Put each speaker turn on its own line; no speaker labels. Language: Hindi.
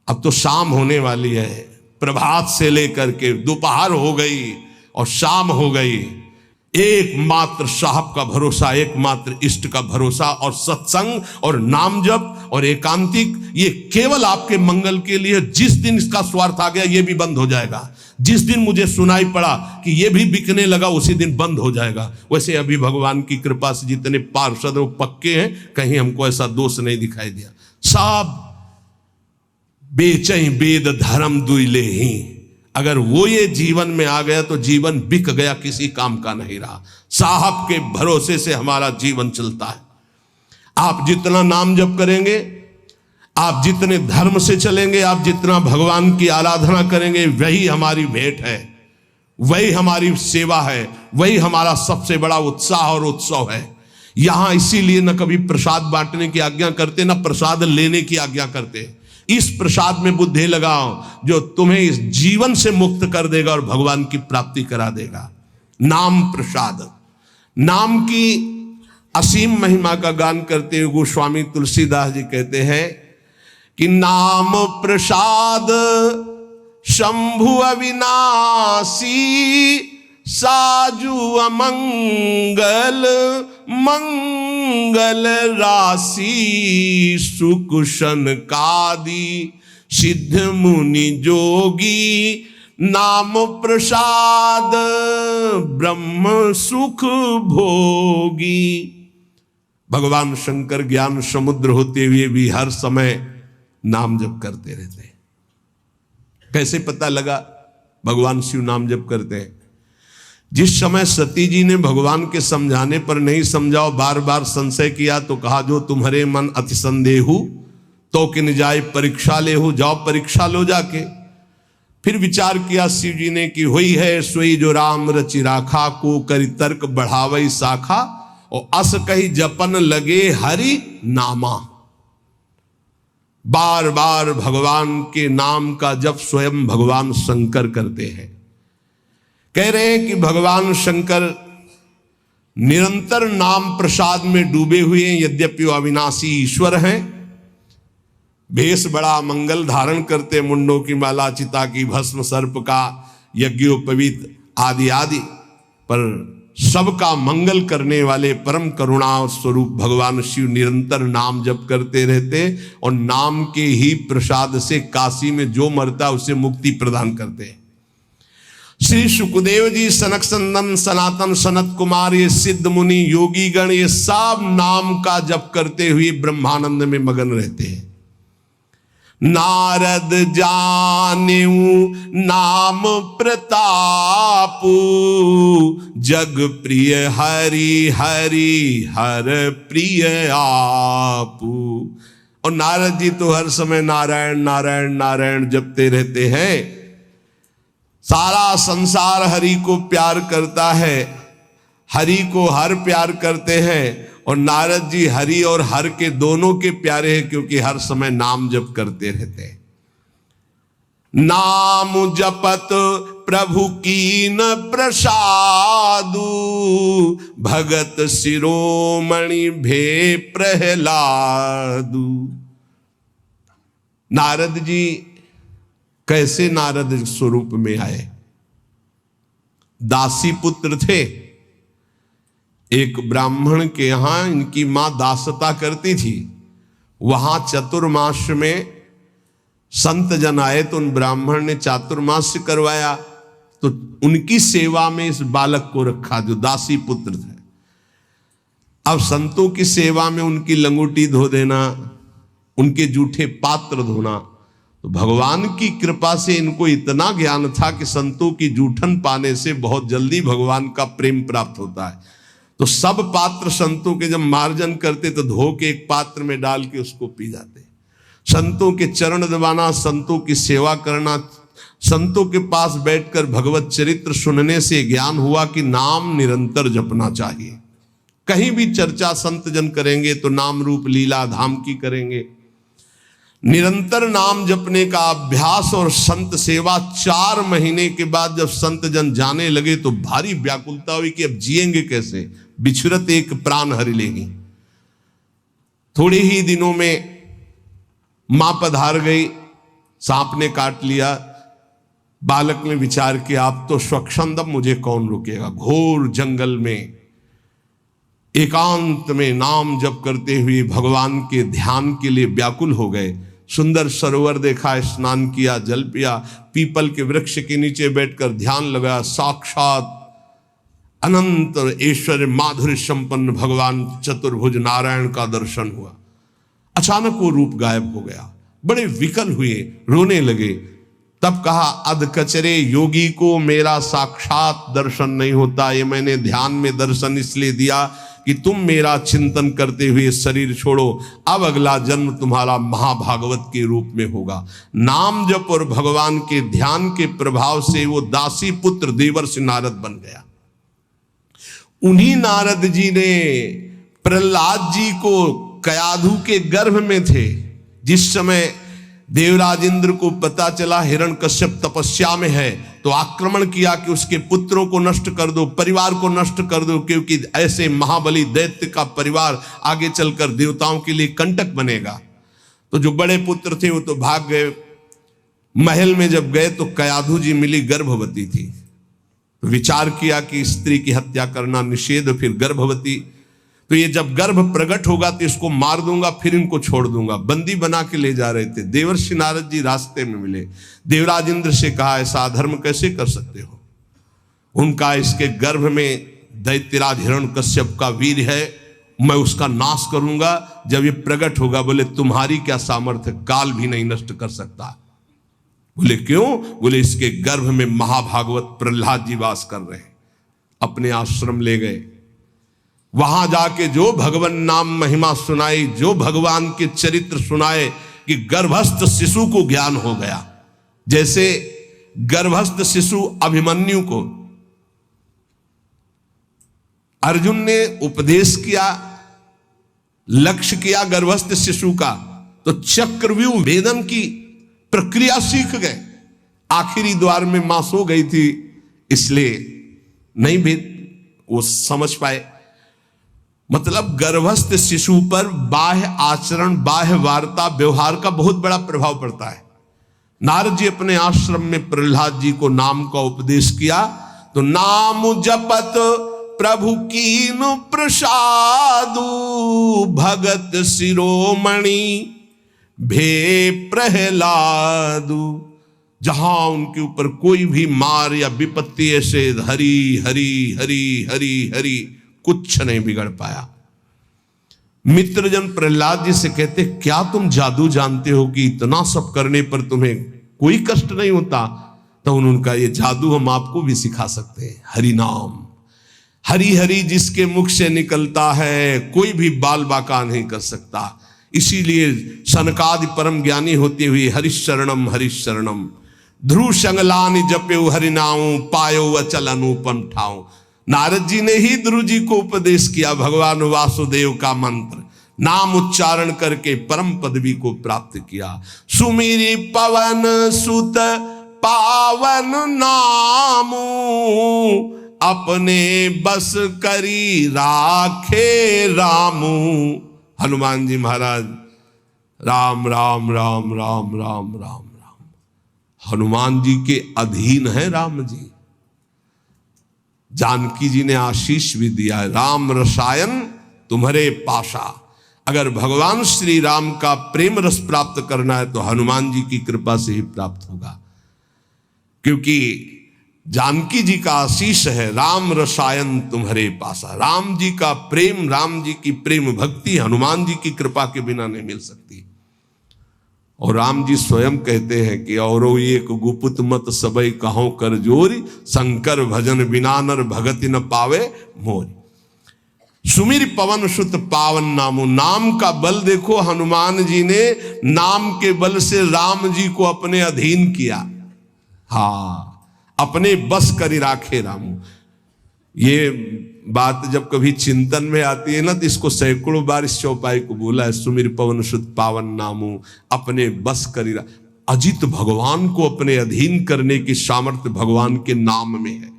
अब तो शाम होने वाली है, प्रभात से लेकर के दोपहर हो गई और शाम हो गई। एकमात्र साहब का भरोसा, एकमात्र इष्ट का भरोसा, और सत्संग और नाम जप और एकांतिक, ये केवल आपके मंगल के लिए। जिस दिन इसका स्वार्थ आ गया ये भी बंद हो जाएगा। जिस दिन मुझे सुनाई पड़ा कि ये भी बिकने लगा उसी दिन बंद हो जाएगा। वैसे अभी भगवान की कृपा से जितने पार्षद वो पक्के हैं, कहीं हमको ऐसा दोष नहीं दिखाई दिया। सब बेचई वेद धर्म दुइले ही, अगर वो ये जीवन में आ गया तो जीवन बिक गया, किसी काम का नहीं रहा। साहब के भरोसे से हमारा जीवन चलता है। आप जितना नाम जप करेंगे, आप जितने धर्म से चलेंगे, आप जितना भगवान की आराधना करेंगे, वही हमारी भेंट है, वही हमारी सेवा है, वही हमारा सबसे बड़ा उत्साह और उत्सव है। यहां इसीलिए न कभी प्रसाद बांटने की आज्ञा करते, न प्रसाद लेने की आज्ञा करते। इस प्रसाद में बुद्धि लगाओ जो तुम्हें इस जीवन से मुक्त कर देगा और भगवान की प्राप्ति करा देगा। नाम प्रसाद, नाम की असीम महिमा का गान करते हुए गोस्वामी तुलसीदास जी कहते हैं कि नाम प्रसाद शंभु अविनाशी, साजु अमंगल मंगल राशि, सुख सनकादि सिद्ध मुनि जोगी, नाम प्रसाद ब्रह्म सुख भोगी। भगवान शंकर ज्ञान समुद्र होते हुए भी हर समय नाम जप करते रहते हैं। कैसे पता लगा भगवान शिव नाम जप करते हैं? जिस समय सती जी ने भगवान के समझाने पर नहीं समझाओ, बार बार संशय किया, तो कहा जो तुम्हारे मन अति संदेहु तो किन जाए परीक्षा ले हो, जाओ परीक्षा लो जाके। फिर विचार किया शिव जी ने कि हुई है सोई जो राम रचि राखा, को करी तर्क बढ़ावई शाखा, और अस कही जपन लगे हरि नामा। बार बार भगवान के नाम का जप स्वयं भगवान शंकर करते हैं। कह रहे हैं कि भगवान शंकर निरंतर नाम प्रसाद में डूबे हुए हैं। यद्यपि वो अविनाशी ईश्वर हैं, भेष बड़ा मंगल धारण करते, मुंडों की माला, चिता की भस्म, सर्प का यज्ञोपवीत आदि आदि, पर सबका मंगल करने वाले परम करुणा स्वरूप भगवान शिव निरंतर नाम जप करते रहते, और नाम के ही प्रसाद से काशी में जो मरता उसे मुक्ति प्रदान करते। श्री सुखदेव जी, सनक संदन, सनातन, सनत कुमार, ये सिद्ध मुनि, योगी गण, ये सब नाम का जप करते हुए ब्रह्मानंद में मगन रहते हैं। नारद जानेऊ नाम प्रतापू, जग प्रिय हरि हरि हर प्रिय आपू। और नारद जी तो हर समय नारायण नारायण नारायण जपते रहते हैं। सारा संसार हरि को प्यार करता है, हरि को हर प्यार करते हैं, और नारद जी हरि और हर के दोनों के प्यारे हैं, क्योंकि हर समय नाम जप करते रहते हैं। नाम जपत प्रभु कीन प्रसादु, भगत शिरोमणि भे प्रहलादु। नारद जी कैसे नारद स्वरूप में आए? दासी पुत्र थे। एक ब्राह्मण के यहां इनकी मां दासता करती थी। वहां चतुर्मास में संत जन आए तो उन ब्राह्मण ने चातुर्मास करवाया, तो उनकी सेवा में इस बालक को रखा जो दासी पुत्र थे। अब संतों की सेवा में उनकी लंगोटी धो देना, उनके जूठे पात्र धोना, तो भगवान की कृपा से इनको इतना ज्ञान था कि संतों की जूठन पाने से बहुत जल्दी भगवान का प्रेम प्राप्त होता है। तो सब पात्र संतों के जब मार्जन करते तो धो के एक पात्र में डाल के उसको पी जाते। संतों के चरण दबाना, संतों की सेवा करना, संतों के पास बैठकर भगवत चरित्र सुनने से ज्ञान हुआ कि नाम निरंतर जपना चाहिए। कहीं भी चर्चा संत जन करेंगे तो नाम रूप लीला धाम की करेंगे। निरंतर नाम जपने का अभ्यास और संत सेवा 4 महीने के बाद जब संत जन जाने लगे तो भारी व्याकुलता हुई कि अब जिएंगे कैसे, बिछुरत एक प्राण हरि लेगी। थोड़े ही दिनों में मां पधार गई, सांप ने काट लिया, बालक ने विचार किया आप तो स्वच्छंदम, मुझे कौन रोकेगा। घोर जंगल में एकांत में नाम जप करते हुए भगवान के ध्यान के लिए व्याकुल हो गए। सुंदर सरोवर देखा, स्नान किया, जल पिया, पीपल के वृक्ष के नीचे बैठकर ध्यान लगाया। साक्षात अनंत ऐश्वर्य माधुर्य संपन्न भगवान चतुर्भुज नारायण का दर्शन हुआ। अचानक वो रूप गायब हो गया, बड़े विकल हुए, रोने लगे। तब कहा अध कचरे योगी को मेरा साक्षात दर्शन नहीं होता, ये मैंने ध्यान में दर्शन इसलिए दिया कि तुम मेरा चिंतन करते हुए शरीर छोड़ो, अब अगला जन्म तुम्हारा महाभागवत के रूप में होगा। नाम जप और भगवान के ध्यान के प्रभाव से वो दासी पुत्र देवर्षि नारद बन गया। उन्हीं नारद जी ने प्रहलाद जी को कयाधु के गर्भ में थे, जिस समय देवराज इंद्र को पता चला हिरण्यकश्यप तपस्या में है, तो आक्रमण किया कि उसके पुत्रों को नष्ट कर दो, परिवार को नष्ट कर दो, क्योंकि ऐसे महाबली दैत्य का परिवार आगे चलकर देवताओं के लिए कंटक बनेगा। तो जो बड़े पुत्र थे वो तो भाग गए। महल में जब गए तो कयाधु जी मिली, गर्भवती थी। तो विचार किया कि स्त्री की हत्या करना निषेध, फिर गर्भवती, तो ये जब गर्भ प्रकट होगा तो इसको मार दूंगा, फिर इनको छोड़ दूंगा। बंदी बना के ले जा रहे थे। देवर्षि नारद जी रास्ते में मिले। देवराज इंद्र से कहा ऐसा अधर्म कैसे कर सकते हो। उनका इसके गर्भ में दैत्यराज हिरण्यकश्यप का वीर है, मैं उसका नाश करूंगा जब ये प्रकट होगा। बोले तुम्हारी क्या सामर्थ्य, काल भी नहीं नष्ट कर सकता। बोले क्यों। बोले इसके गर्भ में महाभागवत प्रहलाद जी वास कर रहे हैं। अपने आश्रम ले गए, वहां जाके जो भगवान नाम महिमा सुनाई, जो भगवान के चरित्र सुनाए कि गर्भस्थ शिशु को ज्ञान हो गया। जैसे गर्भस्थ शिशु अभिमन्यु को अर्जुन ने उपदेश किया, लक्ष्य किया गर्भस्थ शिशु का, तो चक्रव्यूह भेदन की प्रक्रिया सीख गए। आखिरी द्वार में मां सो गई थी, इसलिए नहीं भेद वो समझ पाए। मतलब गर्भस्थ शिशु पर बाह्य आचरण, बाह्य वार्ता, व्यवहार का बहुत बड़ा प्रभाव पड़ता है। नारद जी अपने आश्रम में प्रहलाद जी को नाम का उपदेश किया, तो नाम जपत प्रभु कीनु प्रसादु, भगत शिरोमणि भे प्रहलादु। जहां उनके ऊपर कोई भी मार या विपत्ति ऐसे हरि हरि हरि हरि हरि, कुछ नहीं बिगड़ पाया। मित्रजन प्रहलाद जी से कहते क्या तुम जादू जानते हो कि इतना सब करने पर तुम्हें कोई कष्ट नहीं होता। तो उनका ये जादू हम आपको भी सिखा सकते हैं। हरि नाम, हरि हरि जिसके मुख से निकलता है कोई भी बाल बाका नहीं कर सकता। इसीलिए सनकादि परम ज्ञानी होते हुए हरिशरणम हरिशरणम ध्रुव संगलानि जप्यो हरिनाऊ, पायो अचल अनुपम ठाऊ। नारद जी ने ही ध्रुव जी को उपदेश किया भगवान वासुदेव का मंत्र, नाम उच्चारण करके परम पदवी को प्राप्त किया। सुमिरी पवन सुत पावन नामू, अपने बस करी राखे रामू। हनुमान जी महाराज राम राम राम राम राम राम राम, हनुमान जी के अधीन है राम जी। जानकी जी ने आशीष भी दिया है, राम रसायन तुम्हारे पाशा। अगर भगवान श्री राम का प्रेम रस प्राप्त करना है तो हनुमान जी की कृपा से ही प्राप्त होगा, क्योंकि जानकी जी का आशीष है राम रसायन तुम्हारे पासा। राम जी का प्रेम, राम जी की प्रेम भक्ति हनुमान जी की कृपा के बिना नहीं मिल सकती। और राम जी स्वयं कहते हैं कि औरो एक गुपुत मत सबई कहो कर जोरी, शंकर भजन बिना नर भगति न पावे मोरी। सुमिर पवन सुत पावन नामो, नाम का बल देखो, हनुमान जी ने नाम के बल से राम जी को अपने अधीन किया। हाँ, अपने बस करी राखे रामू। ये बात जब कभी चिंतन में आती है ना, तो इसको सैकड़ों बार इस चौपाई को बोला है, सुमिर पवन सुत पावन नामू, अपने बस करी। अजित भगवान को अपने अधीन करने की सामर्थ्य भगवान के नाम में है।